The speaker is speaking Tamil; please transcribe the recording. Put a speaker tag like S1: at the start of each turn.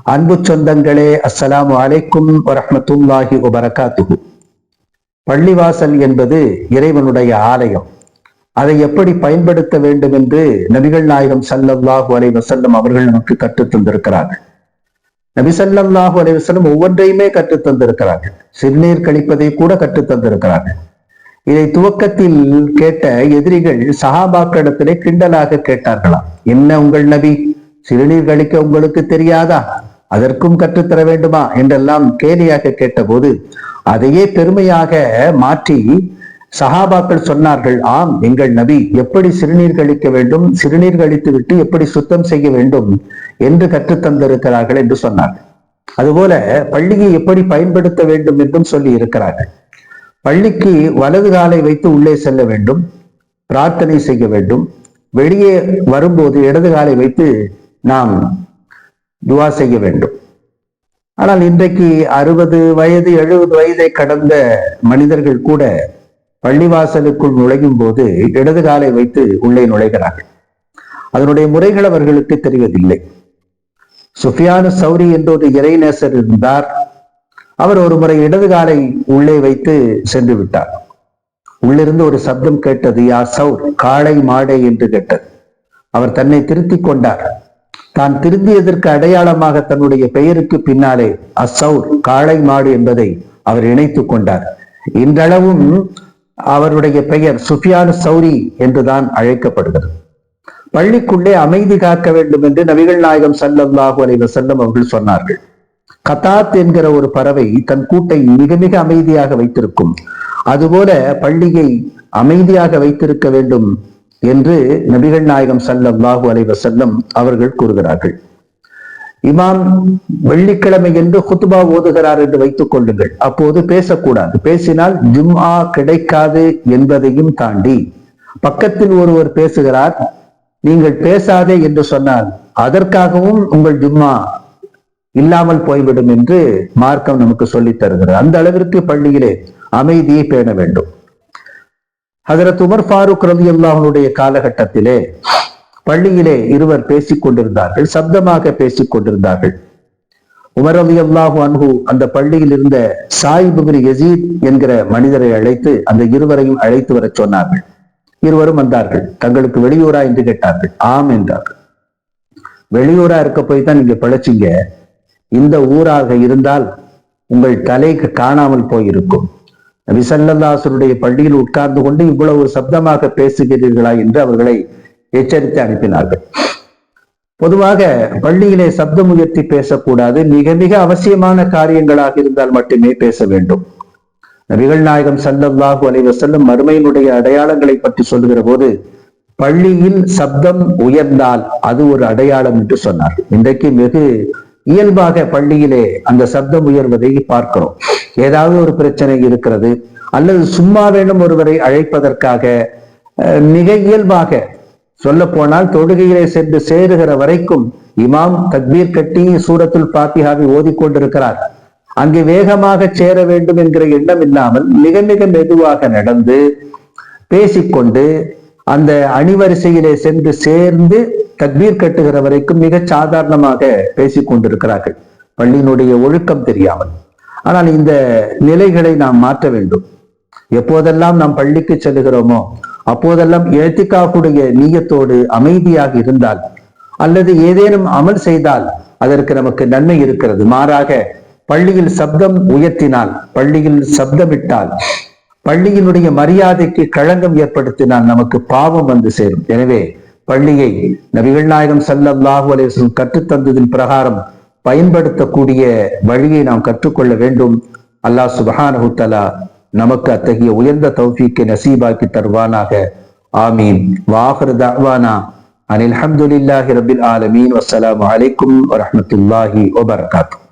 S1: அன்பு சொந்தங்களே, அஸ்ஸலாமு அலைக்கும் வரஹ்மத்துல்லாஹி வபரகாத்துஹு. பள்ளிவாசல் என்பது இறைவனுடைய ஆலயம். அதை எப்படி பயன்படுத்த வேண்டும் என்று நபிகள் நாயகம் ஸல்லல்லாஹு அலைஹி வஸல்லம் அவர்கள் நமக்கு கற்றுத் தந்திருக்கிறார்கள். நபி ஸல்லல்லாஹு அலைஹி வஸல்லம் ஒவ்வொன்றையுமே கற்றுத் தந்திருக்கிறார்கள். சிறுநீர் கழிப்பதை கூட கற்றுத் தந்திருக்கிறார்கள். இதை துவக்கத்தில் கேட்ட எதிரிகள் சஹாபாக்களிடத்திலே கிண்டலாக கேட்டார்களாம், என்ன உங்கள் நபி, சிறுநீர் கழிக்க உங்களுக்கு தெரியாதா, அதற்கும் கற்றுத்தர வேண்டுமா என்றெல்லாம் கேலியாக கேட்டபோது அதையே பெருமையாக மாற்றி சஹாபாக்கள் சொன்னார்கள், ஆம் எங்கள் நபி எப்படி சிறுநீர் கழிக்க வேண்டும், சிறுநீர் கழித்து விட்டு எப்படி சுத்தம் செய்ய வேண்டும் என்று கற்றுத்தந்திருக்கிறார்கள் என்று சொன்னார்கள். அதுபோல பள்ளியை எப்படி பயன்படுத்த வேண்டும் என்றும் சொல்லி இருக்கிறார்கள். பள்ளிக்கு வலது காலை வைத்து உள்ளே செல்ல வேண்டும், பிரார்த்தனை செய்ய வேண்டும். வெளியே வரும்போது இடது காலை வைத்து நாம் துவா செய்ய வேண்டும். ஆனால் இன்றைக்கு 60 வயது 70 வயதை கடந்த மனிதர்கள் கூட பள்ளிவாசலுக்குள் நுழையும் போது இடது காலை வைத்து உள்ளே நுழைகிறார்கள். அதனுடைய முறைகள் அவர்களுக்கு தெரிவதில்லை. சுஃபியானு சௌரி என்ற ஒரு இறைநேசர் இருந்தார். அவர் ஒரு முறை இடது காலை உள்ளே வைத்து சென்று விட்டார். உள்ளிருந்து ஒரு சப்தம் கேட்டது, யா சௌர், காளை மாடை என்று கேட்டது. அவர் தன்னை திருத்திக் கொண்டார். தான் திருந்தியதற்கு அடையாளமாக தன்னுடைய பெயருக்கு பின்னாலே அசௌர், காளை மாடு என்பதை அவர் இணைத்துக் கொண்டார். இன்றளவும் அவருடைய பெயர் சுஃபியானு சௌரி என்றுதான் அழைக்கப்படுகிறது. பள்ளிக்குள்ளே அமைதி காக்க வேண்டும் என்று நபிகள் நாயகம் ஸல்லல்லாஹு அலைஹி வஸல்லம் அவர்கள் சொன்னார்கள். கதாத் என்கிற ஒரு பறவை தன் கூட்டை மிக மிக அமைதியாக வைத்திருக்கும். அதுபோல பள்ளியை அமைதியாக வைத்திருக்க வேண்டும் என்று நபிகள் நாயகம் ஸல்லல்லாஹு அலைஹி வஸல்லம் அவர்கள் கூறுகிறார்கள். இமாம் வெள்ளிக்கிழமை என்று குத்பா ஓதுகிறார் என்று வைத்துக் கொள்ளுங்கள். அப்போது பேசக்கூடாது. பேசினால் ஜும்ஆ கிடைக்காது என்பதையும் தாண்டி பக்கத்தில் ஒருவர் பேசுகிறார், நீங்கள் பேசாதே என்று சொன்னால் அதற்காகவும் உங்கள் ஜும்ஆ இல்லாமல் போய்விடும் என்று மார்க்கம் நமக்கு சொல்லித் தருகிறது. அந்த அளவிற்கு பள்ளியிலே அமைதியை பேண வேண்டும். ஹஜ்ரத் உமர் ஃபாரூக் ரலியல்லாஹு அன்ஹுடைய காலகட்டத்திலே பள்ளியிலே இருவர் பேசிக் கொண்டிருந்தார்கள், சப்தமாக பேசிக் கொண்டிருந்தார்கள். உமர் ரலியல்லாஹு அன்ஹு அந்த பள்ளியில் இருந்த சாயிப் இப்னு யஸீத் என்கிற மனிதரை அழைத்து அந்த இருவரையும் அழைத்து வர சொன்னார்கள். இருவரும் வந்தார்கள். தங்களுக்கு வெளியூரா என்று கேட்டார்கள். ஆம் என்றார்கள். வெளியூரா இருக்க போய் தான் நீங்க பிழைச்சிங்க, இந்த ஊராக இருந்தால் உங்கள் தலைக்கு காணாமல் போயிருக்கும். நபி ஸல்லல்லாஹு அலைஹி வஸல்லம் பள்ளியில் உட்கார்ந்து கொண்டு இவ்வளவு சப்தமாக பேசுகிறீர்களா என்று அவர்களை எச்சரித்து அனுப்பினார்கள். பொதுவாக பள்ளியிலே சப்தம் உயர்த்தி பேசக்கூடாது. மிக மிக அவசியமான காரியங்களாக இருந்தால் மட்டுமே பேச வேண்டும். நபிகள் நாயகம் ஸல்லல்லாஹு அலைஹி வஸல்லம் மறுமையினுடைய அடையாளங்களை பற்றி சொல்லுகிற போது பள்ளியில் சப்தம் உயர்ந்தால் அது ஒரு அடையாளம் என்று சொன்னார். இன்றைக்கு வெகு இயல்பாக பள்ளியிலே அந்த சப்தம் உயர்வதை பார்க்கிறோம். ஏதாவது ஒரு பிரச்சனை இருக்கிறது அல்லது சும்மா வேணும் ஒருவரை அழைப்பதற்காக மிக இயல்பாக சொல்ல போனால் தொழுகையிலே சென்று சேருகிற வரைக்கும் இமாம் தக்பீர் கட்டி சூரத்துல் ஃபாத்திஹாவை ஓதிக்கொண்டிருக்கிறார். அங்கே வேகமாக சேர வேண்டும் என்கிற எண்ணம் இல்லாமல் மிக மிக மெதுவாக நடந்து பேசிக்கொண்டு அந்த அணிவரிசையிலே சென்று சேர்ந்து தக்பீர் கட்டுகிற வரைக்கும் மிக சாதாரணமாக பேசிக் கொண்டிருக்கிறார்கள், பள்ளியினுடைய ஒழுக்கம் தெரியாமல். ஆனால் இந்த நிலைகளை நாம் மாற்ற வேண்டும். எப்போதெல்லாம் நாம் பள்ளிக்கு செல்லுகிறோமோ அப்போதெல்லாம் இஅ்திகாஃபுடைய நியத்தோடு அமைதியாக இருந்தால் அல்லது ஏதேனும் அமல் செய்தால் அதற்கு நமக்கு நன்மை இருக்கிறது. மாறாக பள்ளியில் சப்தம் உயர்த்தினால், பள்ளியில் சப்தமிட்டால், பள்ளியினுடைய மரியாதைக்கு களங்கம் ஏற்படுத்தினால் நமக்கு பாவம் வந்து சேரும். எனவே பள்ளியை நபிகள் நாயகம் ஸல்லல்லாஹு அலைஹி வஸல்லம் கற்றுத்தந்ததின் பிரகாரம் பயன்படுத்தக்கூடிய வழியை நாம் கற்றுக்கொள்ள வேண்டும். அல்லாஹ் சுப்ஹானஹு தஆலா நமக்கு அத்தகைய உயர்ந்த தௌஃபீக்கை நசீபாக்கி தருவானாக. ஆமீன். வாஹிரு தஅவானா அனில் ஹம்துலில்லாஹி ரப்பில் ஆலமீன். வஸ்ஸலாமு அலைக்கும் வரஹ்மத்துல்லாஹி வபரகாத்துஹு.